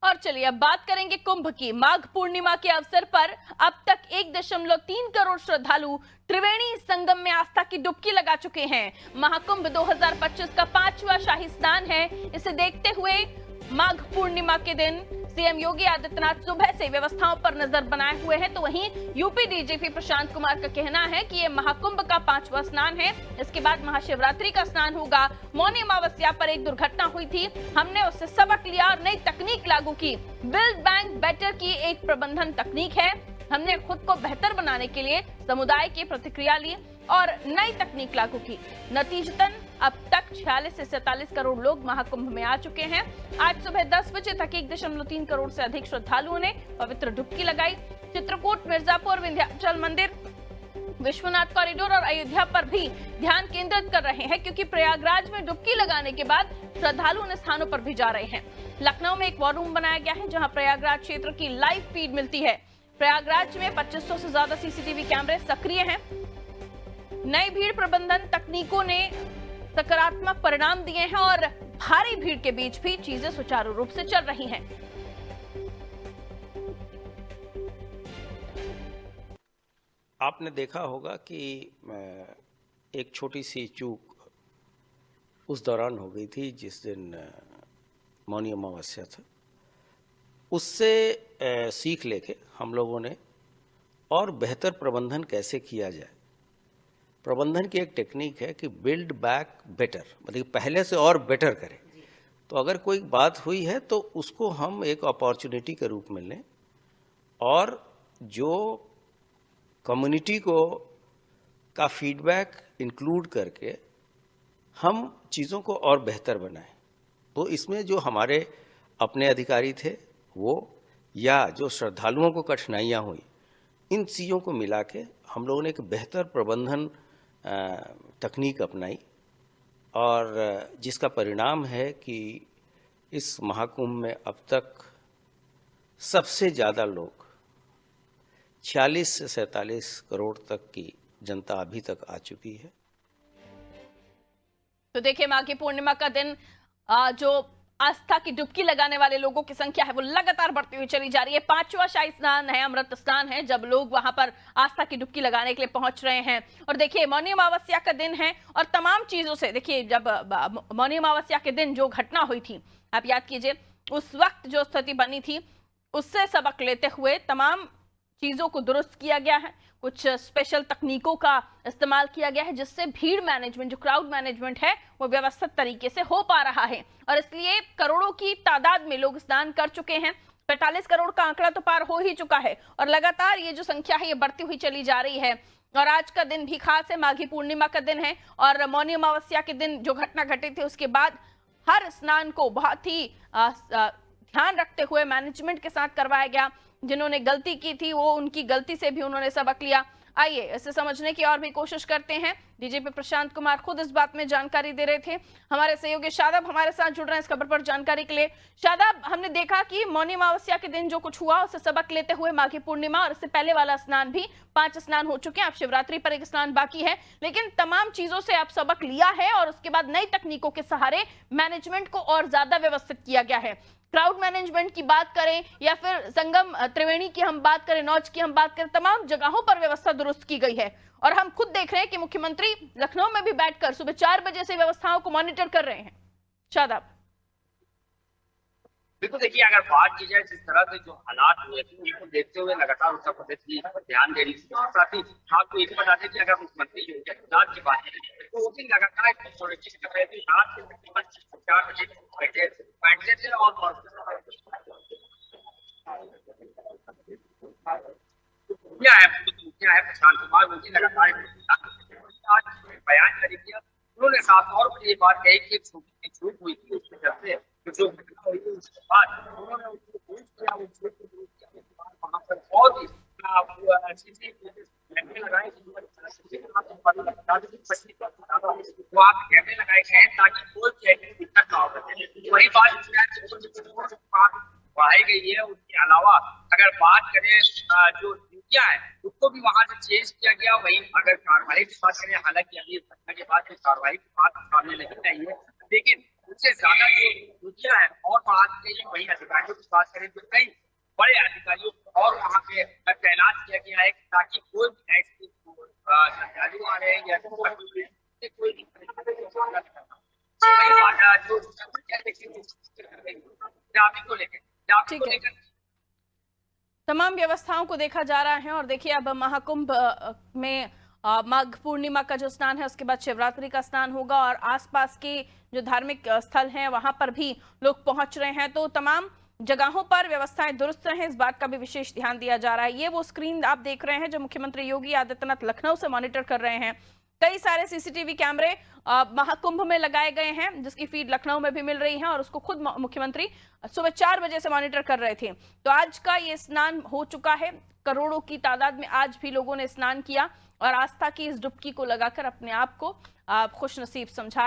और चलिए अब बात करेंगे कुंभ की। माघ पूर्णिमा के अवसर पर अब तक 1.3 करोड़ श्रद्धालु त्रिवेणी संगम में आस्था की डुबकी लगा चुके हैं। महाकुंभ 2025 का 5वां शाही स्नान है। इसे देखते हुए माघ पूर्णिमा के दिन सीएम योगी आदित्यनाथ सुबह से व्यवस्थाओं पर नजर बनाए हुए हैं। तो वहीं यूपी डीजीपी प्रशांत कुमार का कहना है कि ये महाकुंभ का 5वां स्नान है। इसके बाद महाशिवरात्रि का स्नान होगा। मौनी अमावस्या पर एक दुर्घटना हुई थी, हमने उससे सबक लिया और नई तकनीक लागू की। बिल्ड बैंक बेटर की एक प्रबंधन तकनीक है। हमने खुद को बेहतर बनाने के लिए समुदाय की प्रतिक्रिया ली और नई तकनीक लागू की। नतीजतन अब तक 46 से 47 करोड़ लोग महाकुंभ में आ चुके हैं। आज सुबह 10 बजे तक 1.3 करोड़ से अधिक श्रद्धालुओं ने पवित्र डुबकी लगाई। चित्रकूट, मिर्जापुर, विंध्याचल मंदिर, विश्वनाथ कॉरिडोर और अयोध्या पर भी ध्यान केंद्रित कर रहे हैं, क्योंकि प्रयागराज में डुबकी लगाने के बाद श्रद्धालु उन स्थानों पर भी जा रहे हैं। लखनऊ में एक वॉर रूम बनाया गया है, जहां प्रयागराज क्षेत्र की लाइव फीड मिलती है। प्रयागराज में 2500 से ज्यादा सीसीटीवी कैमरे सक्रिय हैं। नई भीड़ प्रबंधन तकनीकों ने सकारात्मक परिणाम दिए हैं और भारी भीड़ के बीच भी चीजें सुचारू रूप से चल रही हैं। आपने देखा होगा कि एक छोटी सी चूक उस दौरान हो गई थी जिस दिन मौनी अमावस्या था। उससे सीख लेके हम लोगों ने और बेहतर प्रबंधन कैसे किया जाए। प्रबंधन की एक टेक्निक है कि बिल्ड बैक बेटर, मतलब पहले से और बेटर करें। तो अगर कोई बात हुई है तो उसको हम एक अपॉर्चुनिटी के रूप में लें और जो कम्युनिटी को का फीडबैक इंक्लूड करके हम चीज़ों को और बेहतर बनाएं। तो इसमें जो हमारे अपने अधिकारी थे वो, या जो श्रद्धालुओं को कठिनाइयाँ हुई, इन चीज़ों को मिला के हम लोगों ने एक बेहतर प्रबंधन तकनीक अपनाई और जिसका परिणाम है कि इस महाकुंभ में अब तक सबसे ज़्यादा लोग 46 से 47 करोड़ तक की जनता अभी तक आ चुकी है। तो देखिए, माघी पूर्णिमा का दिन जो आस्था की डुबकी लगाने वाले लोगों की संख्या है वो लगातार बढ़ती हुई चली जा रही है। 5वां शाही स्नान है, अमृत स्नान है, जब लोग वहां पर आस्था की डुबकी लगाने के लिए पहुंच रहे हैं। और देखिए, मौनी अमावस्या का दिन है और तमाम चीजों से, देखिए जब मौनी अमावस्या के दिन जो घटना हुई थी, आप याद कीजिए, उस वक्त जो स्थिति बनी थी उससे सबक लेते हुए तमाम चीजों को दुरुस्त किया गया है। कुछ स्पेशल तकनीकों का इस्तेमाल किया गया है, जिससे भीड़ मैनेजमेंट, जो क्राउड मैनेजमेंट है, वो व्यवस्थित तरीके से हो पा रहा है। और इसलिए करोड़ों की तादाद में लोग स्नान कर चुके हैं। 45 करोड़ का आंकड़ा तो पार हो ही चुका है और लगातार ये जो संख्या है ये बढ़ती हुई चली जा रही है। और आज का दिन भी खास है, माघी पूर्णिमा का दिन है और मौनी अमावस्या के दिन जो घटना घटी थी उसके बाद हर स्नान को बहुत ही ध्यान रखते हुए मैनेजमेंट के साथ करवाया गया। जिन्होंने गलती की थी वो, उनकी गलती से भी उन्होंने सबक लिया। आइए इसे समझने की और भी कोशिश करते हैं। डीजीपी प्रशांत कुमार खुद इस बात में जानकारी दे रहे थे। हमारे सहयोगी शादाब हमारे साथ जुड़ रहे हैं इस खबर पर जानकारी के लिए। शादाब, हमने देखा कि मौनी अमावस्या के दिन जो कुछ हुआ उससे सबक लेते हुए माघी पूर्णिमा और इससे पहले वाला स्नान भी 5 स्नान हो चुके हैं। अब शिवरात्रि पर एक स्नान बाकी है, लेकिन तमाम चीजों से आप सबक लिया है और उसके बाद नई तकनीकों के सहारे मैनेजमेंट को और ज्यादा व्यवस्थित किया गया है। क्राउड मैनेजमेंट की बात करें या फिर संगम त्रिवेणी की हम बात करें, नौज की हम बात करें, तमाम जगहों पर व्यवस्था दुरुस्त की गई है। और हम खुद देख रहे हैं कि मुख्यमंत्री लखनऊ में भी बैठकर सुबह 4 बजे से व्यवस्थाओं को मॉनिटर कर रहे हैं। शादाब, बिल्कुल, देखिए अगर बात की जाए जिस तरह से जो हालात हुए थे उनको देखते हुए लगातार उत्तर प्रदेश की ध्यान दे रही थी। साथ ही आपको ये बता दें कि अगर मुख्यमंत्री योगी आदित्यनाथ की बात करें तो वो भी लगातार सुनिश्चित कर रहे थे। रात के तकरीबन 4 बजे बैठे थे और मुखिया है प्रशांत कुमार, वो भी लगातार बयान जारी किया। उन्होंने साफ तौर पर ये बात कही कि छोटी सी चूक हुई थी, उसके चलते जो घटना हुई थी उसके बाद उन्होंने उसको दूर किया, वहां पर और भी कैमरे लगाए, वो आप कैमरे लगाए गए ताकि कोई कैमरे दिक्कत ना हो। वही बात बढ़ाई गई है। उसके अलावा अगर बात करें जो ड्यूटियां है उसको भी वहां से चेंज किया गया। वहीं अगर कार्रवाई की बात करें, हालांकि अभी घटना के बाद कार्रवाई की बात सामने नहीं आई है, लेकिन उससे ज्यादा जो रुचियां है और बढ़ानी चाहिए। वही अधिकारियों की बात करें तो कई बड़े अधिकारियों और वहाँ पे तैनात किया गया है ताकि कोई भी ऐसी श्रद्धालु आ रहे हैं या कोई ट्रैफिक को लेकर तमाम व्यवस्थाओं को देखा जा रहा है। और देखिए अब महाकुंभ में माघ पूर्णिमा का जो स्नान है, उसके बाद शिवरात्रि का स्नान होगा और आसपास के जो धार्मिक स्थल हैं वहां पर भी लोग पहुंच रहे हैं। तो तमाम जगहों पर व्यवस्थाएं दुरुस्त रहें, इस बात का भी विशेष ध्यान दिया जा रहा है। ये वो स्क्रीन आप देख रहे हैं जो मुख्यमंत्री योगी आदित्यनाथ लखनऊ से मॉनिटर कर रहे हैं। कई सारे सीसीटीवी कैमरे महाकुंभ में लगाए गए हैं जिसकी फीड लखनऊ में भी मिल रही है और उसको खुद मुख्यमंत्री सुबह 4 बजे से मॉनिटर कर रहे थे। तो आज का ये स्नान हो चुका है, करोड़ों की तादाद में आज भी लोगों ने स्नान किया और आस्था की इस डुबकी को लगाकर अपने आप को खुशनसीब समझा।